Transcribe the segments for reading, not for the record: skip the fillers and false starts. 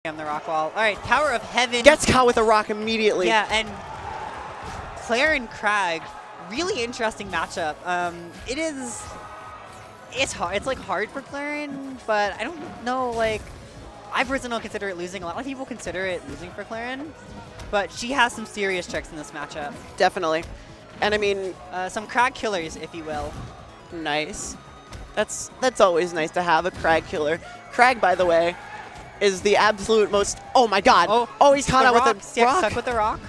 on the rock wall. All right, Tower of Heaven. Gets caught with a rock immediately. Yeah, and Claire and Crag, really interesting matchup. It's hard. It's like hard for Claren, but I don't know. Like, I personally don't consider it losing. A lot of people consider it losing for Claren, but she has some serious tricks in this matchup. Definitely. And I mean, some Crag killers, if you will. Nice. That's always nice to have a Crag killer. Crag, by the way, is the absolute most. Oh my God! Oh, he's caught out with a rock. Stuck with the rock.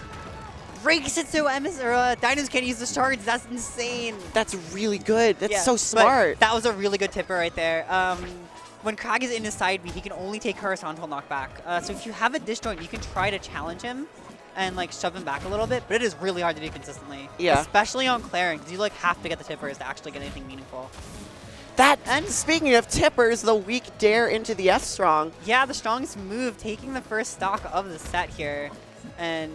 Breaks it so Dinos can't use the shards. That's insane. That's really good. That's so smart. That was a really good tipper right there. When Crag is in his side B, he can only take horizontal knockback. So if you have a disjoint, you can try to challenge him and like shove him back a little bit, but it is really hard to do consistently. Yeah. Especially on Claren, because you like have to get the tippers to actually get anything meaningful. And speaking of tippers, the weak dare into the F strong. Yeah, the strongest move, taking the first stock of the set here, and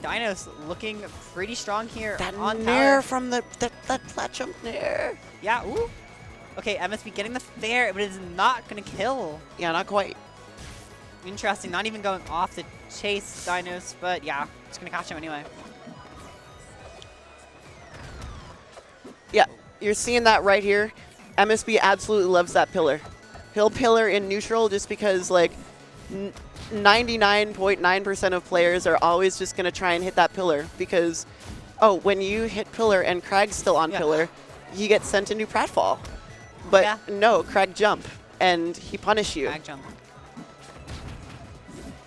Dinos looking pretty strong here. That on nair tower. from that flat jump nair. Yeah. Ooh. Okay, MSB getting the fair, but it's not gonna kill. Yeah, not quite. Interesting. Not even going off to chase Dinos, but yeah, it's gonna catch him anyway. Yeah, you're seeing that right here. MSB absolutely loves that pillar. He'll pillar in neutral just because like 99.9% of players are always just going to try and hit that pillar because, oh, when you hit pillar and Crag's still on pillar, he gets sent into pratfall. But no, Crag jump and he punish you. Crag jump.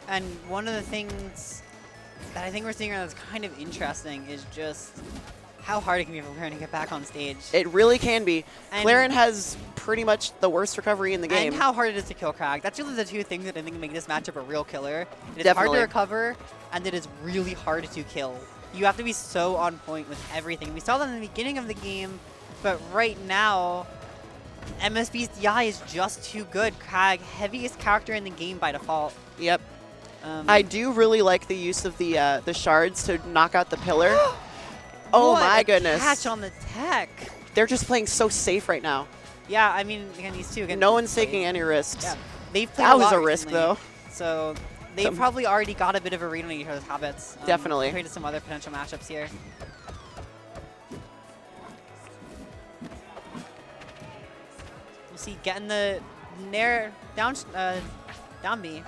And one of the things that I think we're seeing that's kind of interesting is just how hard it can be for Claren to get back on stage. It really can be. Claren has pretty much the worst recovery in the game. And how hard it is to kill Crag. That's really the two things that I think make this matchup a real killer. It is hard to recover, and it is really hard to kill. You have to be so on point with everything. We saw that in the beginning of the game, but right now, MSB's DI is just too good. Crag, heaviest character in the game by default. Yep. I do really like the use of the shards to knock out the pillar. Oh my goodness. Catch on the tech. They're just playing so safe right now. Yeah, I mean, again, these two. Again, no one's taking any risks. Yeah. They've played that was a risk, though. So they've probably already got a bit of a read on each other's habits. Definitely. Compared to some other potential matchups here. We'll see getting the nair down B.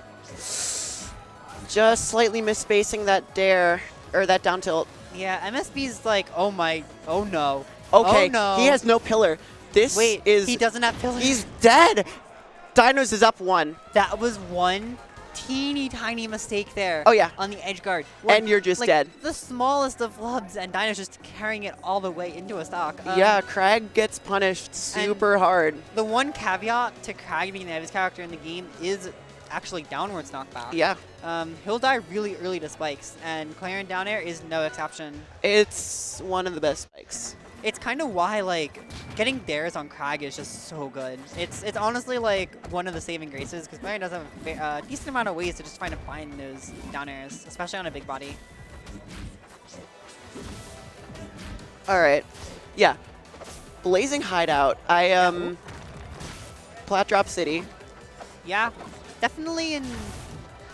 Just slightly misspacing that dare, or that down tilt. Yeah, MSB's like, oh no. Okay, oh no. He has no pillar. He doesn't have pillar. He's dead. Dinos is up 1. That was one teeny tiny mistake there. Oh yeah. On the edge guard. And you're just dead. The smallest of flubs, and Dinos just carrying it all the way into a stock. Yeah, Crag gets punished super hard. The one caveat to Crag being the heaviest character in the game is actually downwards knockback. Yeah. He'll die really early to spikes, and Claren down air is no exception. It's one of the best spikes. It's kind of why like getting dares on Crag is just so good. It's honestly like one of the saving graces because Claren does have a decent amount of ways to just try to find those down airs, especially on a big body. All right. Yeah. Blazing Hideout. Plat Drop City. Yeah. Definitely in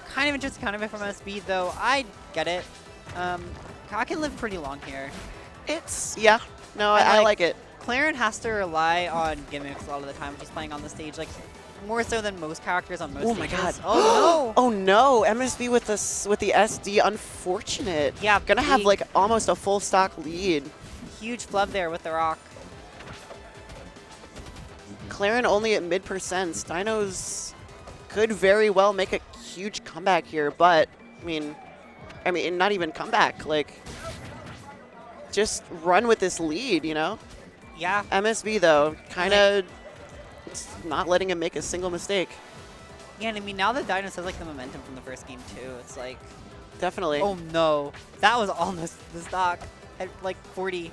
kind of interesting kind of from MSB, though. I get it. Crag can live pretty long here. Yeah. No, I like it. Claren has to rely on gimmicks a lot of the time when she's playing on the stage, like more so than most characters on most stages. Oh my God. Oh no. Oh no. MSB with the SD. Unfortunate. Yeah. Gonna have like almost a full stock lead. Huge flub there with the rock. Claren only at mid%. Dinos could very well make a huge comeback here, but I mean, not even comeback. Like, just run with this lead, you know? Yeah. MSB though, kind of not letting him make a single mistake. Yeah, and I mean now that Dinos has like the momentum from the first game too, it's like definitely. Oh no, that was almost the stock at like 40.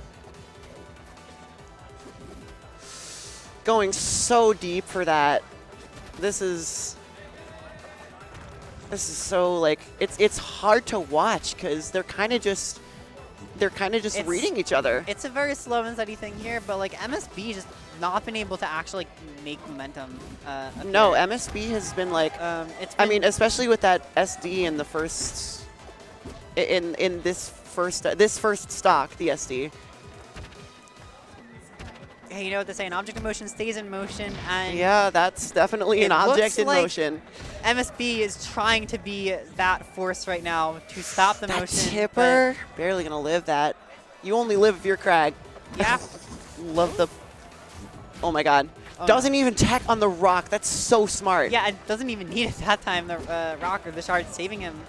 Going so deep for that. This is so like it's hard to watch because they're kind of just they're kind of just reading each other. It's a very slow and steady thing here, but like MSB just not been able to actually make momentum. No, MSB has been like, I mean, especially with that SD in the first, in this first stock, the SD. Hey, you know what they say, an object in motion stays in motion, and yeah, that's definitely an object in motion. MSB is trying to be that force right now to stop the motion. Tipper, barely gonna live that. You only live if you're Crag. Yeah. Love the, oh my god. Oh, doesn't even tech on the rock, that's so smart. Yeah, it doesn't even need it that time, the rock or the shard saving him.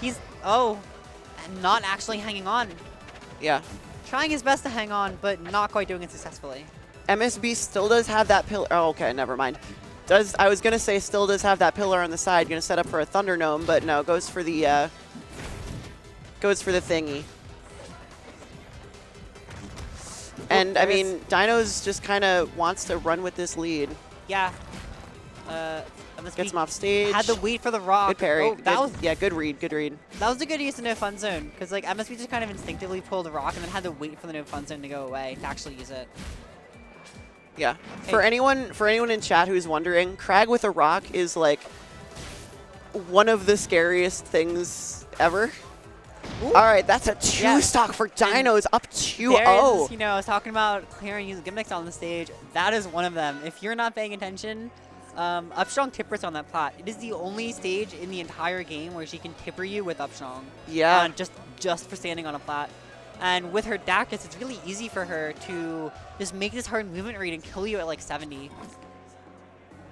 He's, not actually hanging on. Yeah. Trying his best to hang on, but not quite doing it successfully. MSB still does have that pillar. Oh, okay, never mind. I was gonna say still does have that pillar on the side. Gonna set up for a Thunder Gnome, but no, goes for the thingy. And I mean, Dinos just kind of wants to run with this lead. Yeah. Gets him off stage. Had to wait for the rock. Good parry. Oh, that was, yeah, good read. Good read. That was a good use of no fun zone, because like MSB just kind of instinctively pulled the rock and then had to wait for the no fun zone to go away to actually use it. Yeah. Hey. For anyone in chat who's wondering, Crag with a rock is like one of the scariest things ever. Ooh. All right, that's a 2-stock for Dinos, up 2-0. You know, I was talking about clearing using gimmicks on the stage. That is one of them. If you're not paying attention, up strong tippers on that plat. It is the only stage in the entire game where she can tipper you with up strong. Yeah. Just for standing on a plat. And with her Dacus, it's really easy for her to just make this hard movement read and kill you at like 70.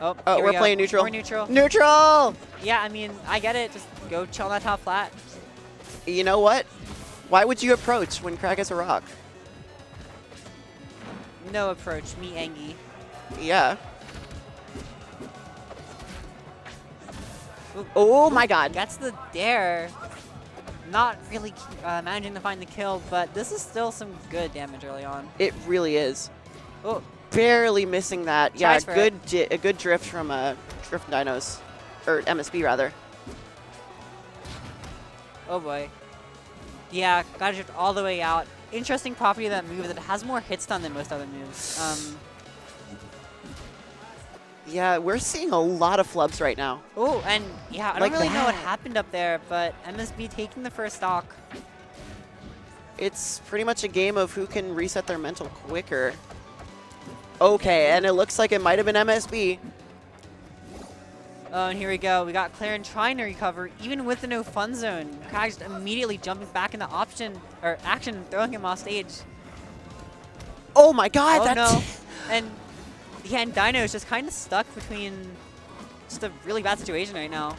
Oh, we're playing neutral. We're neutral. Neutral! Yeah, I mean, I get it. Just go chill on that top flat. You know what? Why would you approach when Crag has a rock? No approach. Me, Angie. Yeah. Ooh. Oh my god. Gets the dare. Not really managing to find the kill, but this is still some good damage early on. It really is. Oh. Barely missing that. Yeah, a good drift from Drift Dinos. Or MSB, rather. Oh boy. Yeah, gotta drift all the way out. Interesting property of that move that it has more hit stun than most other moves. Yeah, we're seeing a lot of flubs right now. Oh, and yeah, I don't really know what happened up there, but MSB taking the first stock. It's pretty much a game of who can reset their mental quicker. Okay, and it looks like it might have been MSB. Oh, and here we go. We got Claren trying to recover, even with the no fun zone. Crag just immediately jumping back into action, throwing him off stage. Oh my god, oh no. And Dino is just kind of stuck between just a really bad situation right now.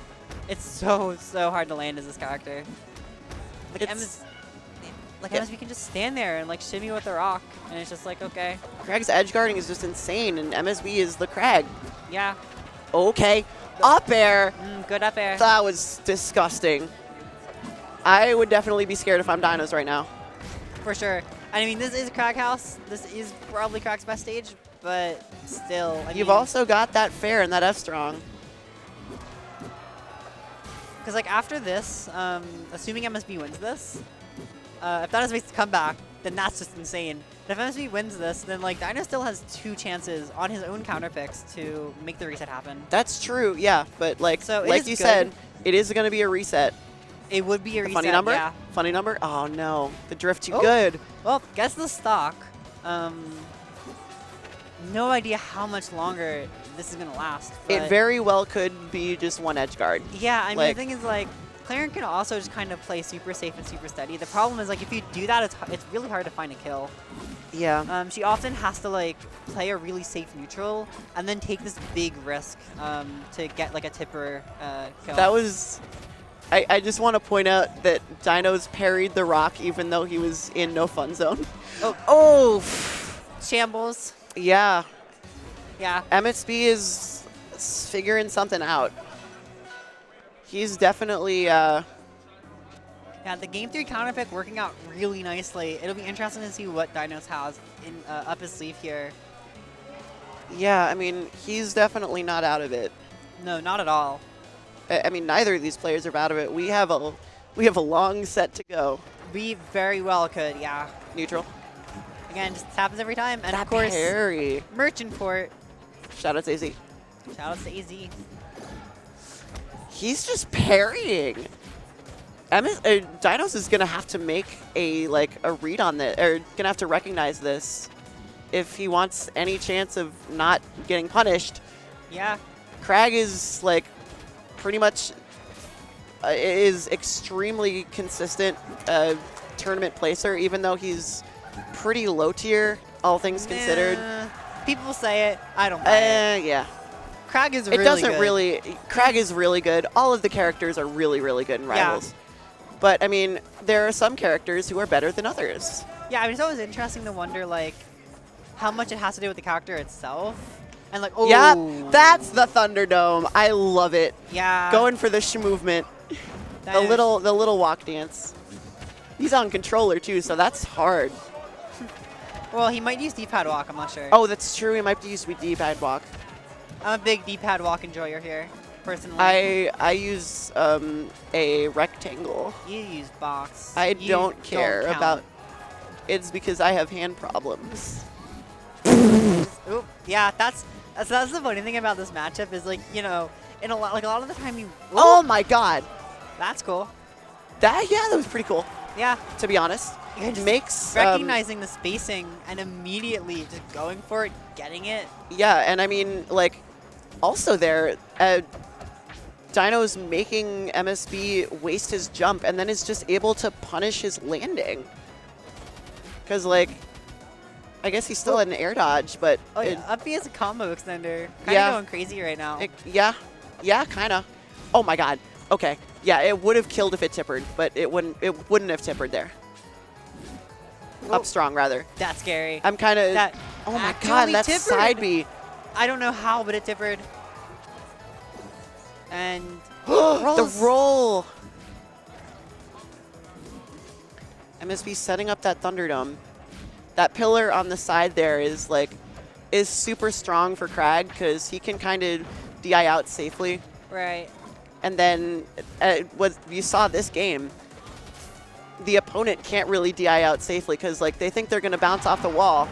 It's so hard to land as this character. Like MSB can just stand there and like shimmy with the rock, and it's just like, okay. Crag's edge guarding is just insane, and MSB is the Crag. Yeah. Okay. Up air. Good up air. That was disgusting. I would definitely be scared if I'm Dinos right now. For sure. I mean, this is Crag House. This is probably Crag's best stage, but still. You've also got that fair and that F strong. Because like after this, assuming MSB wins this, if Dinos makes the comeback, then that's just insane. But if MSB wins this, then like Dino still has 2 chances on his own counter picks to make the reset happen. That's true, yeah. But like you said, it is going to be a reset. It would be a reset, funny number? Yeah. Funny number? Oh no, the drift too good. Well, guess the stock. No idea how much longer this is going to last. It very well could be just one edge guard. Yeah, I mean, the thing is like, Claren can also just kind of play super safe and super steady. The problem is like if you do that, it's really hard to find a kill. Yeah. She often has to like play a really safe neutral and then take this big risk to get like a tipper kill. That was... I just want to point out that Dinos parried the rock even though he was in no fun zone. Oh! Shambles. Yeah. Yeah. MSB is figuring something out. He's definitely... Yeah, the game 3 counter pick working out really nicely. It'll be interesting to see what Dinos has in up his sleeve here. Yeah, I mean, he's definitely not out of it. No, not at all. I mean, neither of these players are out of it. We have a long set to go. We very well could, yeah. Neutral. Again, just happens every time. And That of course, parry. Merchant Port. Shout out to AZ. Shout out to AZ. He's just parrying. Dinos is gonna have to make a read on this, or gonna have to recognize this if he wants any chance of not getting punished. Yeah. Crag is like pretty much is extremely consistent tournament placer, even though he's pretty low tier, all things considered. People say it. I don't buy it. Yeah. Crag is It really doesn't good. really. Crag is really good. All of the characters are really, really good in Rivals. But I mean, there are some characters who are better than others. Yeah, I mean, it's always interesting to wonder like how much it has to do with the character itself. And like, oh. Yeah, that's the Thunderdome. I love it. Yeah. Going for the movement. The little walk dance. He's on controller too, so that's hard. Well, he might use D-pad walk. I'm not sure. Oh, that's true. He might use D-pad walk. I'm a big D-pad walk enjoyer here, personally. I use a rectangle. You use box. I You don't care count. about. It's because I have hand problems. Oop. Yeah, that's the funny thing about this matchup is like, you know, in a lot of the time you. Ooh, Oh my god. that's cool. That was pretty cool. Yeah. To be honest, Yeah, it just mak's recognizing the spacing and immediately just going for it, getting it. yeah, and I mean like, also there, Dino's making MSB waste his jump, and then is just able to punish his landing. Cause like, I guess he's still an air dodge, but Oh yeah, up B is a combo extender. Kind of Yeah. going crazy right now. yeah, kind of. Oh my god. Okay. Yeah, it would have killed if it tippered, but it wouldn't have tippered there. Whoa. Up strong rather. That's scary. I'm kind of. That Oh my actually god, that's tippered. side B. I don't know how, but it tippered. And The roll. MSB setting up that Thunderdome. That pillar on the side there is super strong for Crag because he can kind of DI out safely. right. And then what you saw this game, the opponent can't really DI out safely because they think they're going to bounce off the wall.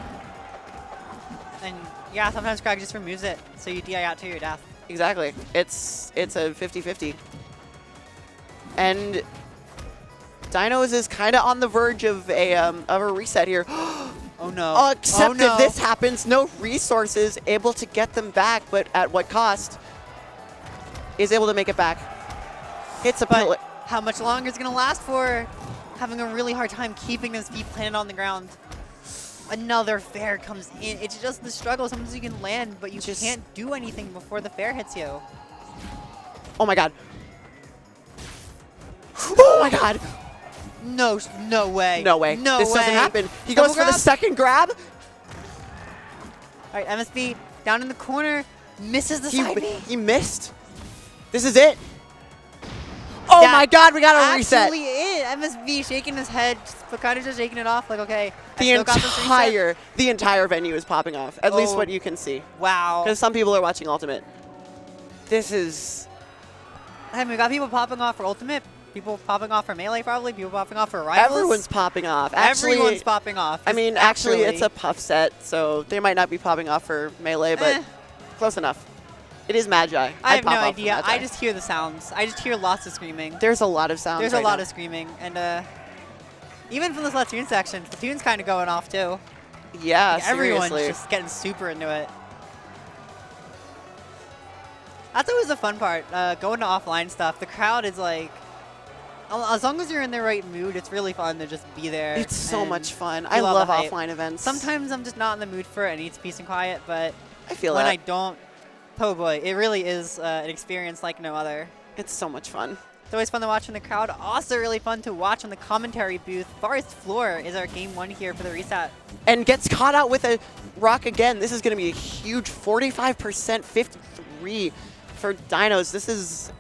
And yeah, sometimes Crag just removes it, so you DI out to your death. Exactly. It's a 50-50. And Dinos is kind of on the verge of a reset here. Oh no. Except oh, no. if this happens, no resources, able to get them back, but at what cost? Is able to make it back. Hits a pillar. But how much longer is it going to last for? Having a really hard time keeping his feet planted on the ground. Another fair comes in. It's just the struggle. Sometimes you can land, but you can't do anything before the fair hits you. Oh my god. Oh my god. No way. No way. No this way. doesn't happen. He Double goes for the grab. second grab. All right, MSB down in the corner. Misses the side B. He missed. This is it. Oh That my god, we got a reset. Actually it. MSB shaking his head, but kind of just shaking it off like, okay, I The still got this reset. entire venue is popping off. At least Oh. what you can see. Wow. Because some people are watching Ultimate. This is... I mean, we got people popping off for Ultimate, people popping off for Melee probably, people popping off for Rivals. Everyone's popping off. Actually, Everyone's popping off. I mean, actually, it's a puff set, so they might not be popping off for Melee, but close enough. It is Magi. I have pop no off for idea. Magi. I just hear the sounds. I just hear lots of screaming. There's a lot of sounds There's right a lot now. of screaming. And even from the Splatoon section, Splatoon's kind of going off too. Yeah, Like, everyone's seriously. just getting super into it. That's always the fun part, going to offline stuff. The crowd is like, as long as you're in the right mood, it's really fun to just be there. It's so and much fun. feel I all love the hype. offline events. Sometimes I'm just not in the mood for it. I need peace and quiet, but I feel when that. I don't, oh boy, it really is an experience like no other. It's so much fun. It's always fun to watch in the crowd. Also really fun to watch on the commentary booth. Forest Floor is our game 1 here for the reset. And gets caught out with a rock again. This is going to be a huge 45%, 53 for Dinos. This is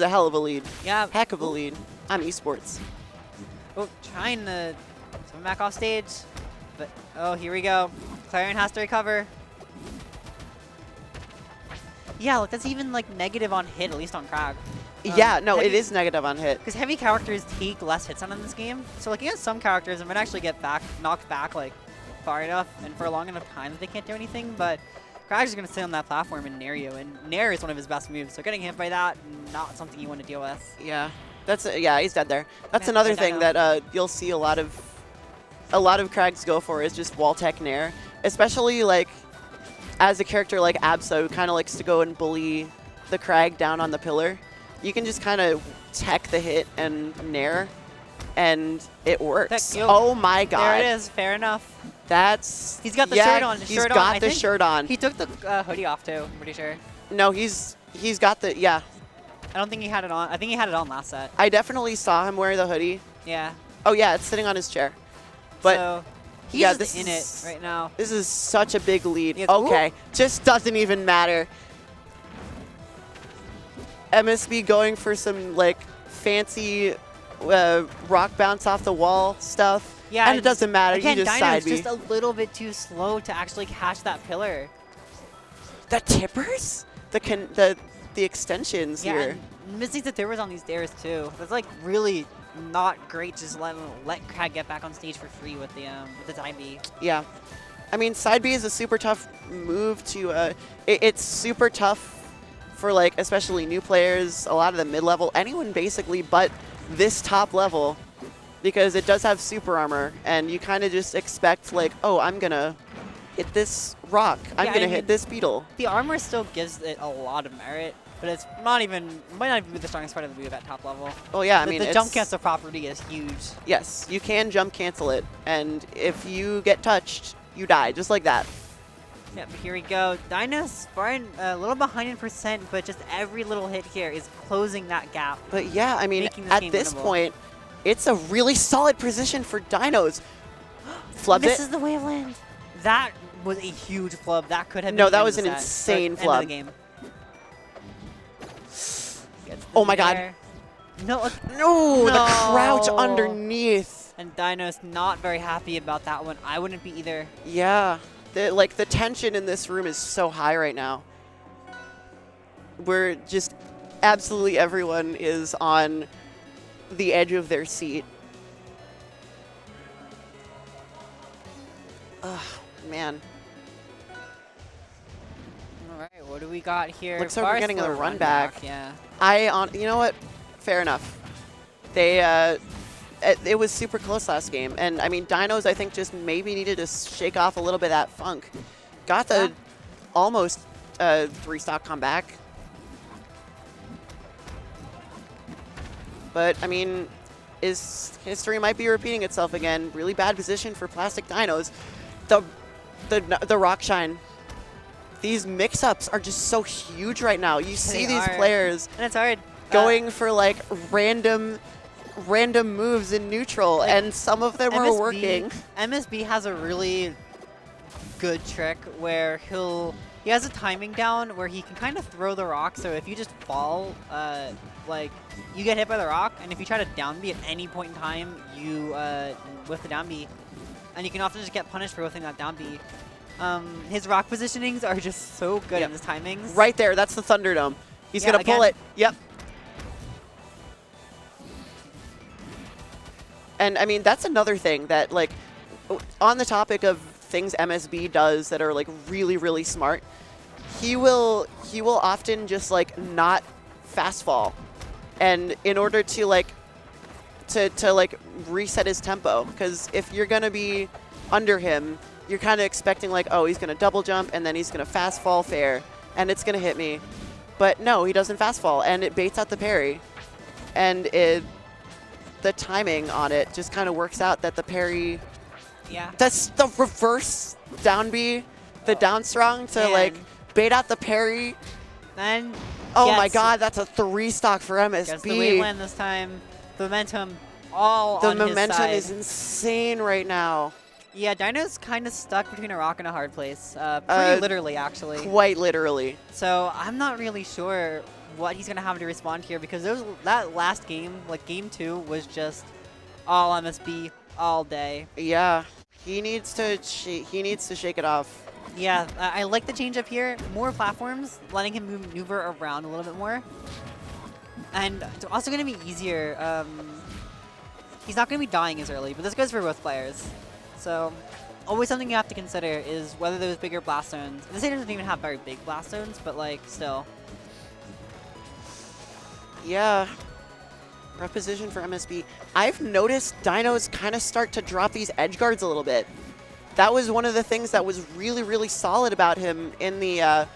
a hell of a lead. Yeah. Heck of a lead. I'm esports. Oh, trying to swim back off stage. But, oh, here we go. Clarion has to recover. Yeah, look, that's even like negative on hit, at least on Crag. Yeah, no, it is negative on hit. Because heavy characters take less hits on in this game. So like against some characters, it might actually get knocked back like far enough and for a long enough time that they can't do anything. But Crag's just gonna sit on that platform and nair you, and nair is one of his best moves. So getting hit by that, not something you want to deal with. Yeah, yeah, he's dead there. That's another thing that you'll see a lot of Crags go for is just wall tech nair, especially like as a character like Absa who kind of likes to go and bully the Crag down on the pillar. You can just kind of tech the hit and nair, and it works. Oh my god! There it is. Fair enough. He's got the shirt on. He's got the shirt on. He took the hoodie off too. I'm pretty sure. No, he's got the I don't think he had it on. I think he had it on last set. I definitely saw him wear the hoodie. Yeah. Oh yeah, it's sitting on his chair. But so, he's just in it right now. This is such a big lead. Okay, just doesn't even matter. MSB going for some like fancy rock bounce off the wall stuff. Yeah, and it doesn't matter. Again, you just Dino's just a little bit too slow to actually catch that pillar. The tippers, the extensions here. And missing the tippers on these stairs too. That's like really not great. Just let Crag get back on stage for free with the time B. Yeah, I mean side B is a super tough move to. It's super tough for like especially new players, a lot of the mid-level, anyone basically, but this top level, because it does have super armor, and you kind of just expect like, oh, I'm gonna hit this rock, I'm gonna hit this beetle. The armor still gives it a lot of merit, but it's might not even be the strongest part of the move at top level. Oh yeah, I mean the jump cancel property is huge. Yes, you can jump cancel it, and if you get touched, you die just like that. Yep, here we go. Dinos starting a little behind in percent, but just every little hit here is closing that gap. But yeah, I mean, at this point, it's a really solid position for Dinos. Flubs This is the waveland. That was a huge flub. That could have been No, that was an insane flub. End of the game. Oh my god. No, the crouch underneath. And Dinos not very happy about that one. I wouldn't be either. Yeah. The tension in this room is so high right now. We're just absolutely everyone is on the edge of their seat. Ugh, man. All right, what do we got here? Looks like we're getting a run back. Yeah. You know what? Fair enough. It was super close last game, and I mean, Dinos I think just maybe needed to shake off a little bit of that funk. Got the almost 3-stock comeback. But I mean, history might be repeating itself again. Really bad position for Plastic Dinos. The Rock Shine. These mix-ups are just so huge right now. You see these players and it's hard going for like random moves in neutral, like, and some of them are working. MSB has a really good trick where he has a timing down where he can kind of throw the rock, so if you just fall, like, you get hit by the rock, and if you try to down B at any point in time, you whiff the down B, and you can often just get punished for whiffing that down B. His rock positionings are just so good in his timings. Right there, that's the Thunderdome. He's gonna pull it. Yep. And I mean, that's another thing that, like, on the topic of things MSB does that are like really, really smart, he will often just like not fast fall, and in order to like to reset his tempo, because if you're gonna be under him, you're kind of expecting like, oh, he's gonna double jump and then he's gonna fast fall fair and it's gonna hit me, but no, he doesn't fast fall and it baits out the parry, and the timing on it just kind of works out that the parry. Yeah. That's the reverse down B, the down strong to like bait out the parry. Then. Oh my god, that's a 3-stock for MSB. Gets the waveland this time. The momentum all on his side. The momentum is insane right now. Yeah, Dino's kind of stuck between a rock and a hard place. Pretty literally, actually. Quite literally. So I'm not really sure what he's going to have to respond here, because that last game, like game 2, was just all MSB all day. Yeah, he needs to shake it off. Yeah, I like the change up here. More platforms, letting him maneuver around a little bit more. And it's also going to be easier. He's not going to be dying as early, but this goes for both players. So always something you have to consider is whether those bigger blast zones. This doesn't even have very big blast zones, but like still. Yeah. Rough position for MSB. I've noticed Dinos kind of start to drop these edge guards a little bit. That was one of the things that was really, really solid about him in the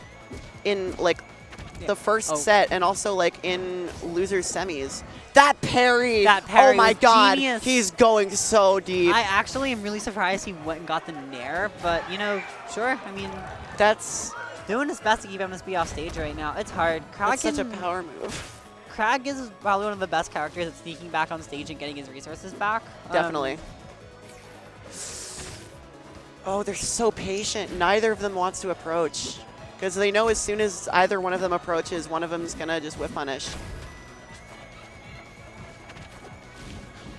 the first set, and also like in losers semis. That parry! Oh my god, genius. He's going so deep. I actually am really surprised he went and got the nair, but you know, sure. I mean, that's doing his best to keep MSB off stage right now. It's hard. That's such a power move. Krag is probably one of the best characters at sneaking back on stage and getting his resources back. Definitely. Oh, they're so patient. Neither of them wants to approach. Because they know as soon as either one of them approaches, one of them is going to just whiff punish.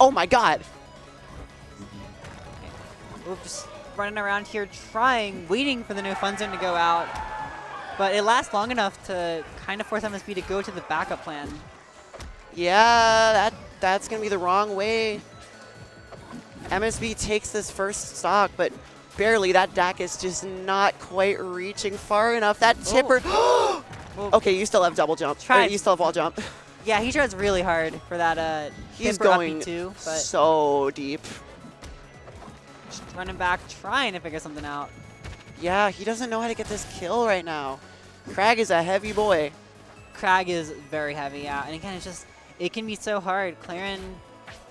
Oh my god! Okay. We're just running around here waiting for the no fun zone to go out. But it lasts long enough to kind of force MSB to go to the backup plan. Yeah, that's going to be the wrong way. MSB takes this first stock, but barely. That DAC is just not quite reaching far enough. That tipper. Okay, you still have double jump. You still have wall jump. Yeah, he tries really hard for that. He's going too, but so deep. Just running back, trying to figure something out. Yeah, he doesn't know how to get this kill right now. Krag is a heavy boy. Krag is very heavy, yeah. And again, it can be so hard. Claren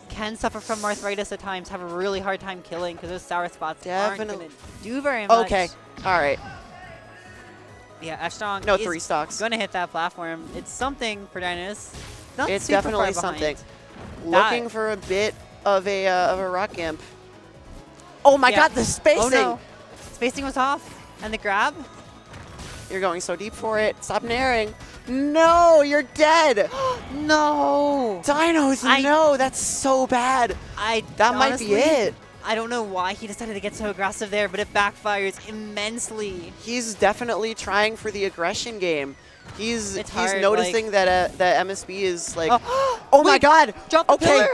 can suffer from arthritis at times, have a really hard time killing because those sour spots aren't going to do very much. Okay, all right. Yeah, F-Strong no 3 stocks. Going to hit that platform. It's something for Dinos. It's definitely something. Looking for a bit of a rock gimp. Oh my god, the spacing! Oh no. Spacing was off. And the grab? You're going so deep for it. Stop naring. No, you're dead. No. Dinos, no, that's so bad. That might be it. I don't know why he decided to get so aggressive there, but it backfires immensely. He's definitely trying for the aggression game. He's hard, noticing like, that MSB is like, oh my god. Drop the pillar.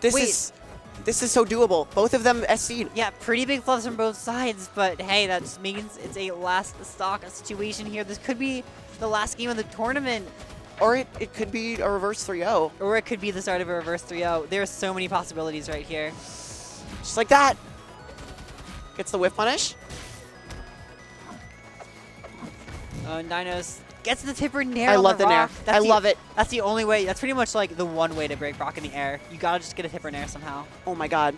This is so doable. Both of them SC'd. Yeah, pretty big fluffs from both sides, but hey, that just means it's a last stock situation here. This could be the last game of the tournament. Or it could be a reverse 3-0. Or it could be the start of a reverse 3-0. There are so many possibilities right here. Just like that. Gets the whiff punish. Oh, and Dinos gets the tipper nair. I love the nair. I love it. That's the only way. That's pretty much like the one way to break Brock in the air. You gotta just get a tipper nair somehow. Oh my god.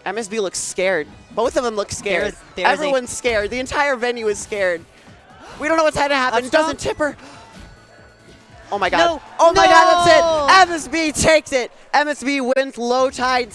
MSB looks scared. Both of them look scared. Everyone's scared. The entire venue is scared. We don't know what's going to happen. Doesn't tipper. Oh my god. No. Oh my god, that's it. MSB takes it. MSB wins low tide